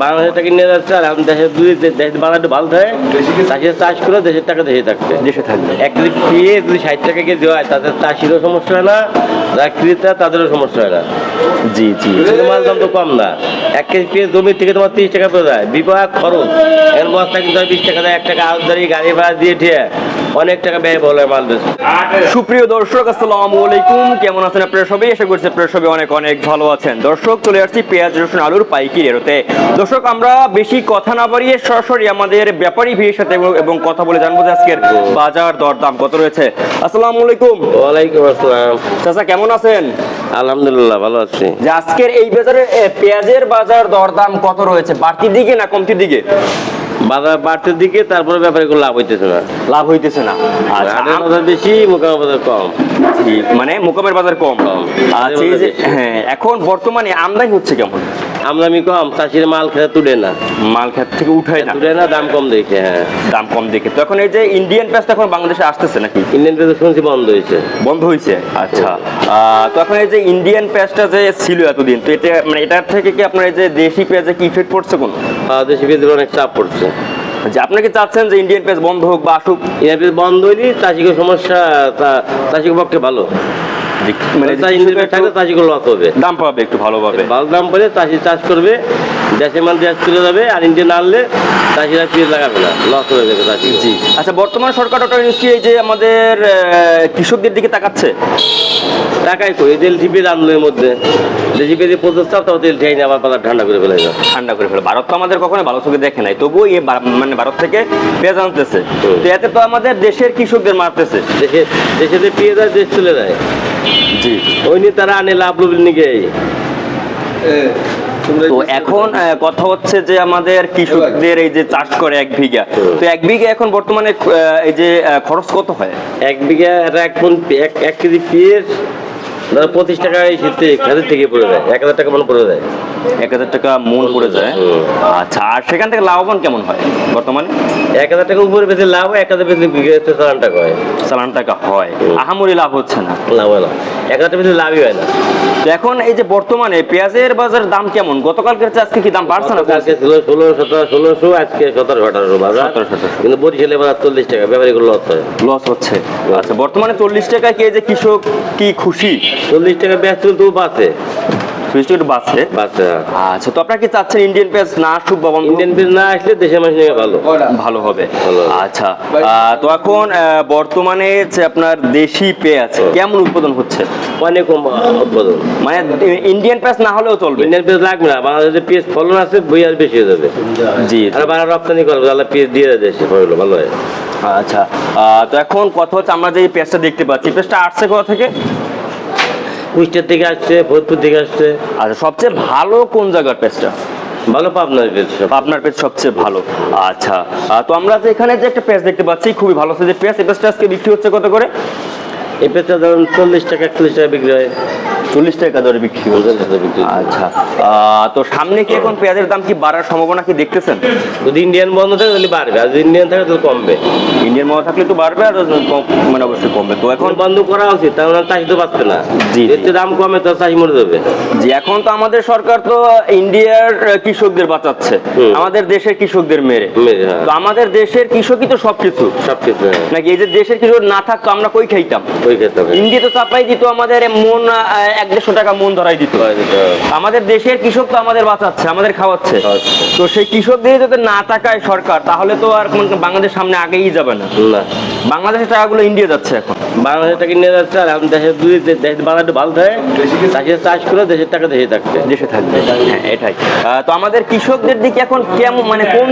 বাংলাদেশের টাকা নিয়ে যাচ্ছে আর এখন দেশের দেশের বাংলাদেশ ভালো থাকে, চাষিরা চাষ করে দেশের টাকা দেশে থাকবে। এক কেজি পেঁয়াজ যদি 60 টাকা কেজি হয় তাদের চাষিরও সমস্যা হয় না, যারা ক্রেতা তাদেরও সমস্যা হয় না। জি জি। মাল দাম তো কম না, 1 কেজি পেঁয়াজ জমির থেকে তোমার 30 টাকা পড়ে যায়, বিপাক খরচ এখন বস্তা কিন্তু 20 টাকা দেয়, 1 টাকা আউটদারি গাড়ি ভাড়া দিয়ে ঠিয়ে অনেক টাকা ব্যয় বলে মাল বেশ। সুপ্রিয় দর্শক, আসসালামু আলাইকুম। কেমন আছেন আপনারা সবাই? আশা করছি আপনারা সবাই অনেক অনেক ভালো আছেন। দর্শক, চলে আসছি পেঁয়াজ রসুন আলুর পাইকারি রেটে। দর্শক, আমরা বেশি কথা না বাড়িয়ে সরাসরি আমাদের ব্যাপারী ভাইয়ের সাথে এবং কথা বলে জানবো যে আজকের বাজার দরদাম কত রয়েছে। আসসালামু আলাইকুম। ওয়ালাইকুম আসসালাম। চাচা, কেমন আছেন? আলহামদুলিল্লাহ ভালো আছি। যে আজকের এই বাজারে পেঁয়াজের বাজার দরদাম কত রয়েছে? বাড়তির দিকে না কমতির দিকে? বাজার বাড়তির দিকে, তারপরে ব্যাপারে কোনো লাভ হইতেছে না। লাভ হইতেছে না। আচ্ছা, হাটের বাজার বেশি, মোকামের বাজার কম। মানে মোকামের বাজার কম। আচ্ছা, এই যে হ্যাঁ, এখন বর্তমানে আমদানি হচ্ছে কেমন? আমদানি কম, চাষির মাল খেতে তুলে না, মাল ক্ষেত থেকে উঠায় না, দাম কম দেখে। হ্যাঁ, দাম কম দেখে। তো এখন এই যে ইন্ডিয়ান পেঁয়াজটা এখন বাংলাদেশে আসতেছে নাকি? ইন্ডিয়ান পেঁয়াজ শুনছি বন্ধ হয়েছে। বন্ধ হয়েছে? আচ্ছা। তো এখন এই যে ইন্ডিয়ান পেঁয়াজটা যে ছিল এতদিন, তো এটা মানে এটার থেকে কি আপনার এই যে দেশি পেঁয়াজে কি ইফেক্ট পড়ছে কোন? দেশি পেঁয়াজের অনেক চাপ পড়ছে। যে আপনি কি চাচ্ছেন যে ইন্ডিয়ান পেঁয়াজ বন্ধ হোক বা আসুক? ইন্ডিয়ান পেঁয়াজ বন্ধ হইলে চাষিকে সমস্যা, চাষির পক্ষে ভালো, মানে চাষিকে লস হবে, দাম পাবে একটু ভালোভাবে, ভালো দাম পেলে চাষি চাষ করবে, দেশের মাল দেশ চলে যাবে। আর ইন্ডিয়ান আনলে চাষিরা পেঁয়াজ লাগাবে না, লস হয়ে যাবে চাষি। জি। আচ্ছা, বর্তমান সরকার এই যে আমাদের কৃষকদের দিকে তাকাচ্ছে? টাকাই কই তেল টিপে আনলোর মধ্যে দেশি পেঁয়াজে প্রস্তাব, তাও তেল ঠেয়ে আবার বাজার ঠান্ডা করে ফেলে যায়। ঠান্ডা করে ফেলে। ভারত তো আমাদের কখনো ভালো চোখে দেখে নাই, তবুও মানে ভারত থেকে পেঁয়াজ আনতেছে, তো এতে তো আমাদের দেশের কৃষকদের মারতেছে। দেশে পেঁয়াজ আর দেশ চলে যায়। জি। ওই নিয়ে তারা আনে লাভ লোভ নিকে। তো এখন কথা হচ্ছে যে আমাদের কৃষকদের এই যে চাষ করে 1 বিঘা, তো 1 বিঘা এখন বর্তমানে এই যে খরচ কত হয়? 1 বিঘা 1 কেজি পেঁয়াজ 25 টাকা এই শীতে খাদের থেকে পড়ে যায়, 1000 টাকা মন পড়ে যায়। 1000 টাকা মন পড়ে যায়। আচ্ছা, আর সেখান থেকে লাভবান কেমন হয় বর্তমানে? 1000 টাকা উপরে বেশি লাভ হয়, 1000 বেশি বিঘা 4 টাকা হয়। 4 টাকা হয়, আহামরি লাভ হচ্ছে না। লাভ হয় না, 1000 টাকা বেশি লাভই হয় না। তো এখন এই যে বর্তমানে পেঁয়াজের বাজার দাম কেমন? গতকালকের চেয়ে আজকে কি দাম বাড়ছে না? আজকে ছিল 1600, আজকে 1700 বাজার। কিন্তু বরিশালে বাজার 40 টাকা, ব্যাপারী গুলো লস হচ্ছে। আচ্ছা, বর্তমানে 40 টাকা কি এই যে কৃষক কি খুশি? 40 টাকা ব্যস্ত তো বাঁচে, বাঁচছে। আচ্ছা, তো আপনারা কি চাচ্ছেন ইন্ডিয়ান পেঁয়াজ না আসুক বা ইন্ডিয়ান পেঁয়াজ না আসলে দেশের মানুষ ভালো হবে? আচ্ছা, তো এখন বর্তমানে যে আপনার দেশি পেঁয়াজ কেমন উৎপাদন হচ্ছে? অনেক কম উৎপাদন, মানে ইন্ডিয়ান পেঁয়াজ না হলেও চলবে? ইন্ডিয়ান পেঁয়াজ লাগবে না, বাংলাদেশে পেঁয়াজ ফলন আছে, বই আর বেশি হয়ে যাবে। জি। আর বাংলা রপ্তানি করবে, তাহলে পেঁয়াজ দিয়ে দেশে ফলন ভালো হয়। আচ্ছা, তো এখন কথা হচ্ছে আমরা যে পেঁয়াজটা দেখতে পাচ্ছি, পেঁয়াজটা আসছে কোথা থেকে? কুষ্টিয়া থেকে আসছে, ফরিদপুর থেকে আসছে। আচ্ছা, সবচেয়ে ভালো কোন জায়গার পেঁয়াজটা? ভালো পাবনার পেঁয়াজ, পাবনার পেঁয়াজ সবচেয়ে ভালো। আচ্ছা, তো আমরা যে এখানে যে একটা পেঁয়াজ দেখতে পাচ্ছি খুবই ভালো যে পেঁয়াজ, এই পেঁয়াজটা আজকে বিক্রি হচ্ছে কত করে? এই পেঁয়াজটা ধরুন 40 টাকা 41 টাকা বিক্রি হয়। 40 টাকা দরে বিক্রি হচ্ছে। আচ্ছা, তো সামনে কি এখন পেঁয়াজের দাম কি বাড়ার সম্ভাবনা কি দেখতেছেন? যদি ইন্ডিয়ান বন্ধ থাকে তাহলে বাড়বে, আর যদি ইন্ডিয়ান থাকে তাহলে কমবে। ইন্ডিয়ান বন্ধ থাকলে একটু বাড়বে, আর মানে অবশ্যই কমবে। তো এখন বন্ধ করা উচিত, তাহলে চাষি তো পাচ্ছে না। জি। এতে দাম কমে তো চাষি মরে যাবে। জি, এখন তো আমাদের সরকার তো ইন্ডিয়ার কৃষকদের বাঁচাচ্ছে, আমাদের দেশের কৃষকদের মেরে। তো আমাদের দেশের কৃষকই তো সবকিছু নাকি? এই যে দেশের কৃষক না থাকতো আমরা কই খাইতাম? ইন্ডিয়া তো চাপাই দিত, আমাদের মন 100-150 টাকা মন ধরাই দিত। আমাদের দেশের কৃষক তো আমাদের বাঁচাচ্ছে, আমাদের খাওয়াচ্ছে। তো সেই কৃষকদের যদি না তাকায় সরকার, তাহলে তো আর বাংলাদেশ সামনে আগেই যাবে না। বাংলাদেশের টাকাগুলো ইন্ডিয়া যাচ্ছে, এখন বাংলাদেশের টাকা নিয়ে যাচ্ছে। আর এখন দেশের বাংলাদেশ ভালো থাকে, চাষিরা চাষ করে দেশের টাকা দেশে থাকবে। হ্যাঁ, এটাই। তো আমাদের কৃষকদের দিকে এখন কেমন, মানে কোন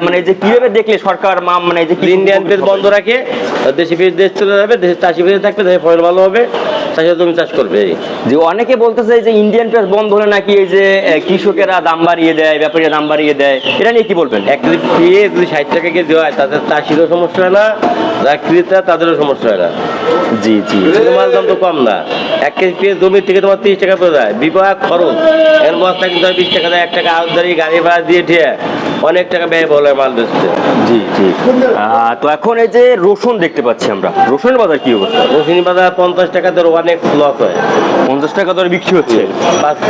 মানে যে কিভাবে দেখলে সরকার মানে যে ইন্ডিয়ান পেঁয়াজ বন্ধ রাখে, দেশি পেঁয়াজ দেশ চলে যাবে, দেশের চাষি পেঁয়াজ থাকবে, দেশের ফলন ভালো হবে, চাষিরা জমি চাষ করবে। যে অনেকে বলতেছে যে ইন্ডিয়ান পেঁয়াজ বন্ধ হলে নাকি এই যে কৃষকেরা দাম বাড়িয়ে দেয়, ব্যাপারীরা দাম বাড়িয়ে দেয়, এটা নিয়ে কি বলবেন? 1 কেজি পেঁয়াজ যদি 60 টাকা কেজি হয়, তাদের চাষিরও সমস্যা হয় না, যারা ক্রেতা তাদেরও সমস্যা হয় না। জি জি। মাল দাম তো কম না, 1 কেজি পেঁয়াজ জমির থেকে তোমার 30 টাকা পড়ে যায়, বিপাক খরচ এখন বস্তা কিন্তু 20 টাকা দেয়, 1 টাকা আউটদারি গাড়ি ভাড়া দিয়ে ঠিয়ে অনেক টাকা ব্যয় বলে মাল বেচতে। জি জি। তো এখন এই যে রসুন দেখতে পাচ্ছি আমরা, রসুনের বাজার কি অবস্থা? রসুন বাজার 50 টাকা দর অনেক লস হয়। 50 টাকা দরে বিক্রি হচ্ছে?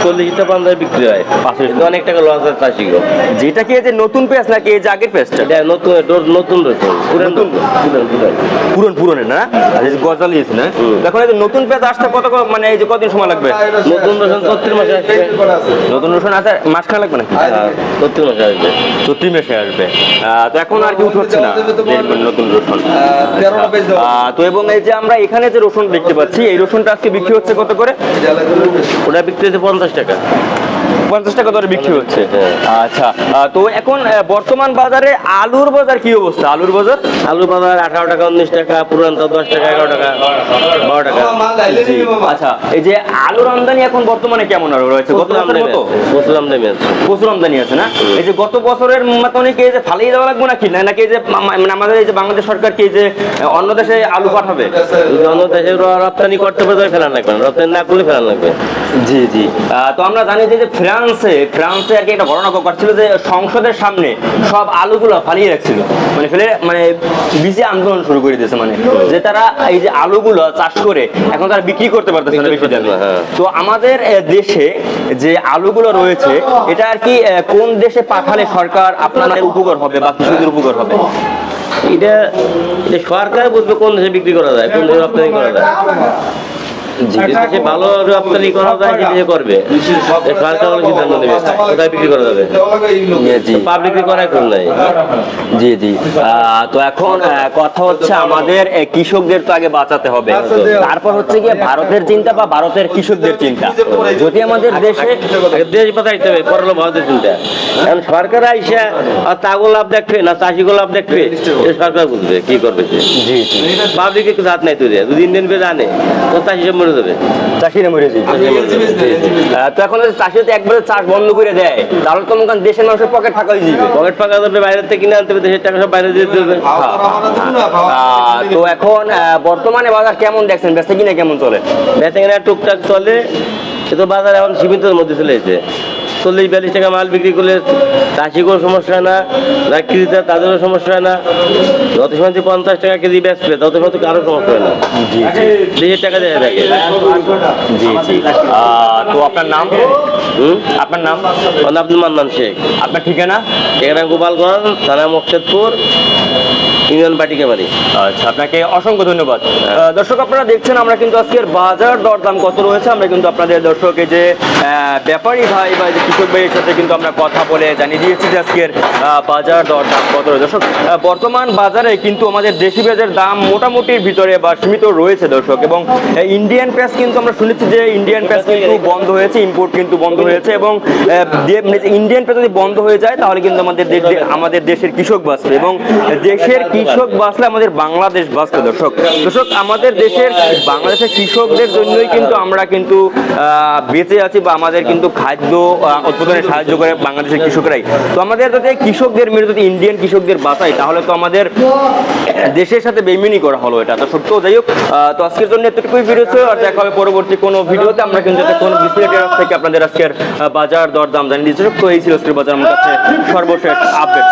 40টা 50 বিক্রি হয়, কিন্তু অনেক টাকা লস হয় চাষি। যেটা কি এই যে নতুন পেঁয়াজ নাকি এই যে আগের পেঁয়াজটা? এটা নতুন নতুন রসুন, পুরনের না, আর এই যে গজালি আছে না। এখন এই যে নতুন পেঁয়াজ আসতে মানে এই যে কতদিন সময় লাগবে? নতুন রসুন 34 মাসে আসবে। নতুন রসুন আসতে মাসখানেক লাগবে না? 34 মাসে আসবে। 34 মাসে আসবে। তো এখন আর কি উঠছে না নতুন রসুন। তো এবং এই যে আমরা এখানে যে রসুন দেখতে পাচ্ছি, এই রসুনটা আজকে বিক্রি হচ্ছে কত করে? ওটা বিক্রি হচ্ছে 50 টাকা। 50 টাকা দরে বিক্রি হচ্ছে। আচ্ছা, তো এখন বর্তমান বাজারে আলুর বাজার কি অবস্থা? আলুর বাজার 18 টাকা 19 টাকা, পুরান 10 টাকা 11 টাকা 12 টাকা। আচ্ছা, এই যে আলুর আমদানি এখন বর্তমানে কেমন আর রয়েছে? গত বছরের মতো প্রচুর আমদানি আছে। প্রচুর আমদানি আছে না? এই যে গত বছরের মতনই কি এই যে ফালিয়ে দেওয়া লাগবে নাকি, নাকি এই যে মানে আমাদের এই যে বাংলাদেশ সরকার কি এই যে অন্য দেশে আলু পাঠাবে? যদি অন্য দেশে রপ্তানি করতে পারে ফেলান লাগবে না, রপ্তানি না করলে ফেলান লাগবে। জি জি। তো আমরা জানি যে ফ্রান্সে আর কি একটা ঘটনা ঘটছিল যে সংসদের সামনে সব আলুগুলো ফালিয়ে রাখছিল, মানে ফেলে মানে বিজে আন্দোলন শুরু করে দিয়েছে, মানে যে তারা এই যে আলুগুলো চাষ করে এখন তারা বিক্রি করতে পারতেছে না বেশি দামে। তো আমাদের দেশে যে আলুগুলো রয়েছে এটা আর কি কোন দেশে পাঠালে সরকার আপনাদের উপকার হবে বা কৃষকদের উপকার হবে? এটা সরকার বুঝবে কোন দেশে বিক্রি করা যায়, কোন দেশে রপ্তানি করা যায়। যে দেশে ভালো রপ্তানি করা যায় সে দেশে করবে, সরকার সিদ্ধান্ত নেবে কোথায় বিক্রি করা যাবে। পাবলিক করার কোন নাই। জি জি। তো এখন কথা হচ্ছে আমাদের কৃষকদের তো আগে বাঁচাতে হবে, তারপর হচ্ছে গিয়ে ভারতের চিন্তা বা ভারতের কৃষকদের চিন্তা। যদি আমাদের দেশে দেশ বাঁচাইতে হবে, পরলো ভারতের চিন্তা। এখন সরকার আইসা আর তাগো লাভ দেখবে না চাষিগো লাভ দেখবে, সরকার বুঝবে কি করবে। জি জি। পাবলিকের কিছু হাত নাই তৈরি, যদি ইন্ডিয়ান পেজ আনে তো চাষি সব মরে যাবে, চাষিরা মরে যাবে। তো এখন চাষি যদি একবারে চাষ বন্ধ করে দেয় তাহলে তো মনে করেন দেশের মানুষের পকেট ফাঁকা হয়ে যাবে, পকেট ফাঁকা যাবে, বাইরে থেকে কিনে আনতে হবে, দেশের টাকা সব বাইরে দিয়ে দেবে। তো এখন বর্তমানে বাজার কেমন দেখছেন, বেচা কিনা কেমন চলে? বেচা কিনা টুকটাক চলে, কিন্তু বাজার এখন সীমিতের মধ্যে চলে এসেছে। 40-42 টাকা মাল বিক্রি করলে চাষিকেও সমস্যা না, যারা ক্রেতা তাদেরও সমস্যা হয় না। যত সময় 50 টাকা কেজি বেচবে তত সময় তো কারো সমস্যা হয় না, দেশের টাকা দেওয়া থাকে। জি জি। তো আপনার নাম? আপনার নাম? আব্দুল মান্নান শেখ। আপনার ঠিকানা? ঠিকানা গোপালগঞ্জ, থানা মোকশেদপুর, ইউনিয়ন বাটিকাবাড়ি। আচ্ছা, আপনাকে অসংখ্য ধন্যবাদ। দর্শক আপনারা দেখছেন আমরা কিন্তু আজকের বাজার দরদাম কত রয়েছে আমরা কিন্তু আপনাদের দর্শক এই যে ব্যাপারী ভাই বা যে কৃষক ভাইয়ের সাথে কিন্তু আমরা কথা বলে জানিয়ে দিয়েছি যে আজকের বাজার দরদাম কত রয়েছে। দর্শক বর্তমান বাজারে কিন্তু আমাদের দেশি পেঁয়াজের দাম মোটামুটির ভিতরে বা সীমিত রয়েছে দর্শক, এবং ইন্ডিয়ান পেঁয়াজ কিন্তু আমরা শুনেছি যে ইন্ডিয়ান পেঁয়াজ কিন্তু বন্ধ হয়েছে, ইম্পোর্ট কিন্তু বন্ধ হয়েছে, এবং ইন্ডিয়ান পেঁয়াজ যদি বন্ধ হয়ে যায় তাহলে কিন্তু আমাদের দেশের কৃষক বাঁচবে, এবং দেশের কৃষক বাঁচলে আমাদের বাংলাদেশ বাঁচবে। দর্শক আমাদের বাংলাদেশের কৃষকদের জন্যই কিন্তু আমরা কিন্তু বেঁচে আছি বা আমাদের কিন্তু খাদ্য উৎপাদনে সাহায্য করে বাংলাদেশের কৃষকরাই। তো আমাদের যদি কৃষকদের মেরে যদি ইন্ডিয়ান কৃষকদের বাঁচাই তাহলে তো আমাদের দেশের সাথে বেইমানি করা হলো এটা। তো সত্য যাই হোক, তো আজকের জন্য এতটুকুই ভিডিও ছিল, আর দেখা হবে পরবর্তী কোনো ভিডিওতে। আমরা কিন্তু কোনো বিসমিল্লাহির থেকে আপনাদের আজকের বাজার দরদাম জানিয়ে দিচ্ছি। তো এই ছিল আজকের বাজার আমার কাছে সর্বশেষ আপডেট।